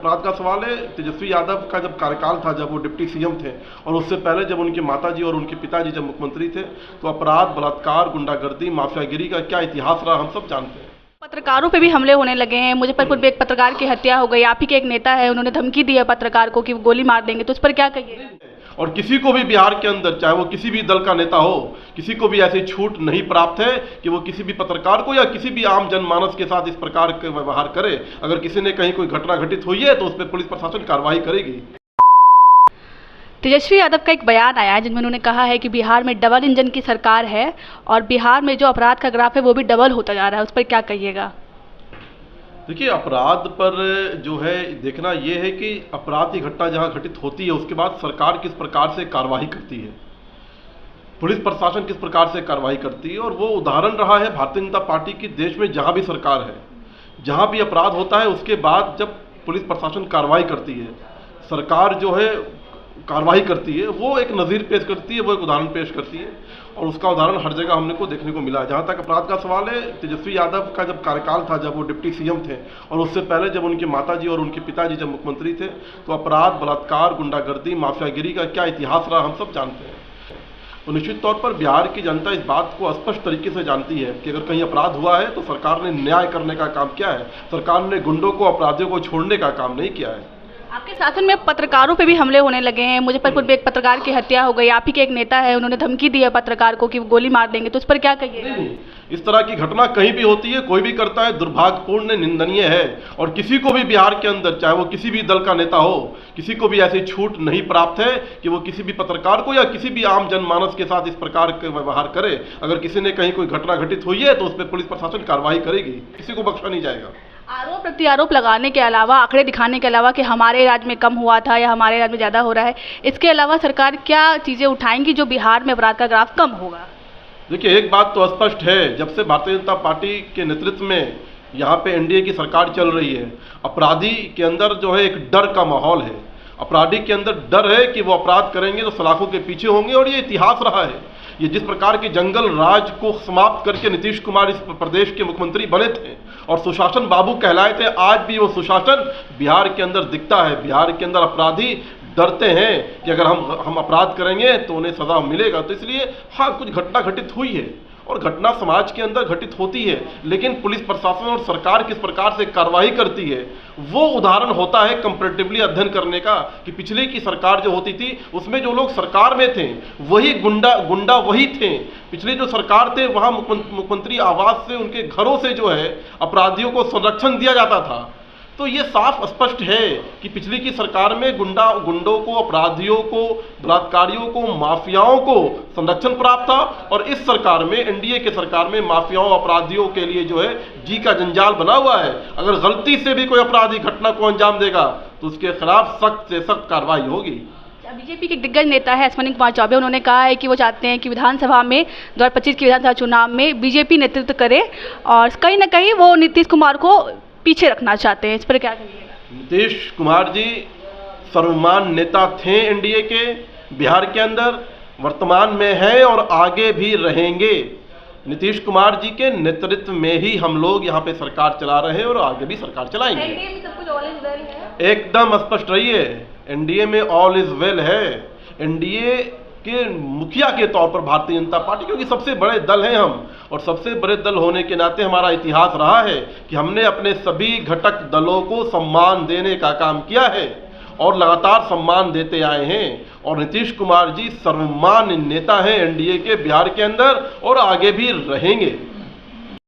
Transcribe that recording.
अपराध का सवाल है। तेजस्वी यादव का जब कार्यकाल था, जब वो डिप्टी सीएम थे, और उससे पहले जब उनकी माताजी और उनके पिताजी जब मुख्यमंत्री थे, तो अपराध, बलात्कार, गुंडागर्दी, माफियागिरी का क्या इतिहास रहा हम सब जानते हैं। पत्रकारों पे भी हमले होने लगे हैं। मुजफ्फरपुर में एक पत्रकार की हत्या हो गई। आप ही के एक नेता है, उन्होंने धमकी दी है पत्रकार को कि वो गोली मार देंगे, तो उस पर क्या कहिए? और किसी को भी बिहार के अंदर, चाहे वो किसी भी दल का नेता हो, किसी को भी ऐसी छूट नहीं प्राप्त है कि वो किसी भी पत्रकार को या किसी भी आम जनमानस के साथ इस प्रकार के व्यवहार करे। अगर किसी ने कहीं कोई घटना घटित हुई है तो उस पर पुलिस प्रशासन कार्रवाई करेगी। तेजस्वी यादव का एक बयान आया है जिनमें उन्होंने कहा है कि बिहार में डबल इंजन की सरकार है और बिहार में जो अपराध का ग्राफ है वो भी डबल होता जा रहा है। उस पर क्या कहिएगा? देखिए, अपराध पर जो है देखना ये है कि अपराध की घटना जहां घटित होती है उसके बाद सरकार किस प्रकार से कार्रवाई करती है, पुलिस प्रशासन किस प्रकार से कार्रवाई करती है। और वो उदाहरण रहा है भारतीय जनता पार्टी की देश में। जहां भी सरकार है, जहां भी अपराध होता है, उसके बाद जब पुलिस प्रशासन कार्रवाई करती है, सरकार जो है कार्रवाई करती है, वो एक नज़ीर पेश करती है, वो एक उदाहरण पेश करती है। और उसका उदाहरण हर जगह हमने को देखने को मिला है। जहाँ तक अपराध का सवाल है, तेजस्वी यादव का जब कार्यकाल था, जब वो डिप्टी सीएम थे, और उससे पहले जब उनकी माताजी और उनके पिताजी जब मुख्यमंत्री थे, तो अपराध, बलात्कार, गुंडागर्दी, माफियागिरी का क्या इतिहास रहा हम सब जानते हैं। तो निश्चित तौर पर बिहार की जनता इस बात को स्पष्ट तरीके से जानती है कि अगर कहीं अपराध हुआ है तो सरकार ने न्याय करने का काम किया है। सरकार ने गुंडों को, अपराधियों को छोड़ने का काम नहीं किया है। आपके शासन में पत्रकारों पे भी हमले होने लगे हैं। मुजफ्फरपुर में एक पत्रकार की हत्या हो गई। आप ही के एक नेता है, उन्होंने धमकी दी है पत्रकार को कि वो गोली मार देंगे, तो उस पर क्या कहिए? नहीं, इस तरह की घटना कहीं भी होती है, कोई भी करता है, दुर्भाग्यपूर्ण, निंदनीय है। और किसी को भी बिहार के अंदर, चाहे वो किसी भी दल का नेता हो, किसी को भी ऐसी छूट नहीं प्राप्त है कि वो किसी भी पत्रकार को या किसी भी आम जनमानस के साथ इस प्रकार के व्यवहार करे। अगर किसी ने कहीं कोई घटना घटित हुई है तो उस पर पुलिस प्रशासन कार्रवाई करेगी, किसी को बख्शा नहीं जाएगा। आरोप प्रत्यारोप लगाने के अलावा, आंकड़े दिखाने के अलावा कि हमारे राज्य में कम हुआ था या हमारे राज्य में ज़्यादा हो रहा है, इसके अलावा सरकार क्या चीज़ें उठाएंगी जो बिहार में अपराध का ग्राफ कम होगा? देखिए, एक बात तो स्पष्ट है, जब से भारतीय जनता पार्टी के नेतृत्व में यहाँ पे एनडीए की सरकार चल रही है, अपराधी के अंदर जो है एक डर का माहौल है। अपराधी के अंदर डर है कि वो अपराध करेंगे तो सलाखों के पीछे होंगे। और ये इतिहास रहा है। ये जिस प्रकार के जंगल राज को समाप्त करके नीतीश कुमार इस प्रदेश के मुख्यमंत्री बने थे और सुशासन बाबू कहलाए थे, आज भी वो सुशासन बिहार के अंदर दिखता है। बिहार के अंदर अपराधी डरते हैं कि अगर हम अपराध करेंगे तो उन्हें सजा मिलेगा। तो इसलिए हाँ, कुछ घटना घटित हुई है और घटना समाज के अंदर घटित होती है, लेकिन पुलिस प्रशासन और सरकार किस प्रकार से कार्रवाई करती है वो उदाहरण होता है कंपैरेटिवली अध्ययन करने का। कि पिछले की सरकार जो होती थी उसमें जो लोग सरकार में थे वही गुंडा वही थे। पिछले जो सरकार थे वहाँ मुख्यमंत्री आवास से, उनके घरों से जो है अपराधियों को संरक्षण दिया जाता था। तो ये साफ स्पष्ट है कि पिछली की सरकार में गुंडों को, अपराधियों को, बलात्कारियों को, माफियाओं को संरक्षण प्राप्त था। और इस सरकार में, एनडीए के सरकार में, माफियाओं, अपराधियों के लिए जो है जी का जंजाल बना हुआ है। अगर गलती से भी कोई अपराधी घटना को अंजाम देगा तो उसके खिलाफ सख्त से सख्त कार्रवाई होगी। बीजेपी के दिग्गज नेता है अश्विनी कुमार चौबे, उन्होंने कहा है कि वो चाहते हैं कि विधानसभा में 2025 के विधानसभा चुनाव में बीजेपी नेतृत्व करे और कहीं ना कहीं वो नीतीश कुमार को पीछे रखना चाहते हैं। इस पर क्या कहिएगा? नीतीश कुमार जी सर्वमान्य नेता थे एनडीए के, बिहार के अंदर वर्तमान में हैं और आगे भी रहेंगे। नीतीश कुमार जी के नेतृत्व में ही हम लोग यहाँ पे सरकार चला रहे हैं और आगे भी सरकार चलाएंगे। एनडीए में सब कुछ ऑल इज वेल है, एकदम स्पष्ट रहिए, एनडीए में ऑल इज वेल है। एनडीए के मुखिया के तौर पर भारतीय जनता पार्टी, क्योंकि सबसे बड़े दल हैं हम, और सबसे बड़े दल होने के नाते हमारा इतिहास रहा है कि हमने अपने सभी घटक दलों को सम्मान देने का काम किया है और लगातार सम्मान देते आए हैं। और नीतीश कुमार जी सर्वमान्य नेता हैं एनडीए के बिहार के अंदर और आगे भी रहेंगे।